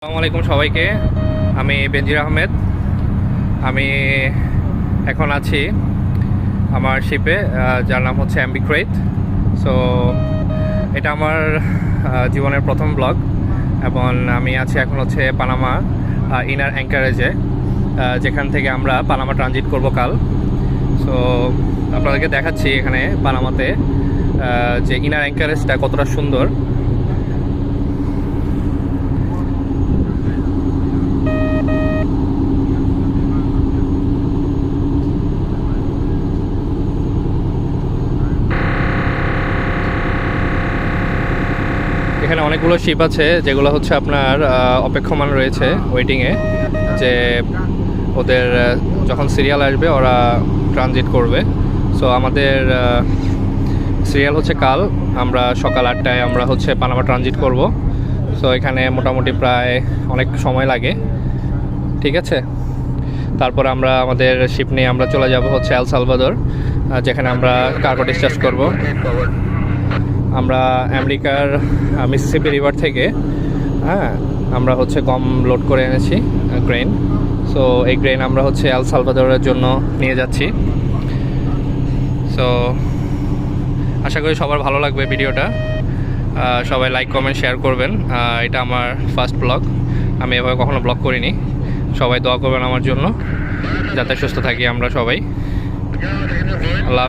আসসালামু আলাইকুম সবাইকে। আমি বেনজির আহমেদ। আমি এখন আছি আমার শিপে, যার নাম হচ্ছে অ্যাম্বি ক্রেট। সো এটা আমার জীবনের প্রথম ব্লগ, এবং আমি আছি এখন হচ্ছে পানামা ইনার অ্যাঙ্কারেজে, যেখান থেকে আমরা পানামা ট্রানজিট করব কাল। সো আপনাদেরকে দেখাচ্ছি এখানে পানামাতে যে ইনার অ্যাঙ্কারেজটা কতটা সুন্দর। এখানে অনেকগুলো শিপ আছে যেগুলো হচ্ছে আপনার অপেক্ষমান রয়েছে ওয়েটিংয়ে, যে ওদের যখন সিরিয়াল আসবে ওরা ট্রানজিট করবে। সো আমাদের সিরিয়াল হচ্ছে কাল, আমরা সকাল 8টায় আমরা হচ্ছে পানামা ট্রানজিট করব। সো এখানে মোটামুটি প্রায় অনেক সময় লাগে, ঠিক আছে। তারপর আমরা আমাদের শিপ নিয়ে আমরা চলে যাব হচ্ছে এল সালভাদর, যেখানে আমরা কার্গো ডিসচার্জ করব। আমরা আমেরিকার মিসিসিপি রিভার থেকে আমরা হচ্ছে গম লোড করে এনেছি, গ্রেন। সো এই গ্রেন আমরা হচ্ছে এল সালভাদরের জন্য নিয়ে যাচ্ছি। সো আশা করি সবার ভালো লাগবে ভিডিওটা। সবাই লাইক কমেন্ট শেয়ার করবেন। এটা আমার ফার্স্ট ব্লগ, আমি এভাবে কখনো ব্লগ করিনি। সবাই দোয়া করবেন আমার জন্য, যাতে সুস্থ থাকি আমরা সবাই। আল্লাহ।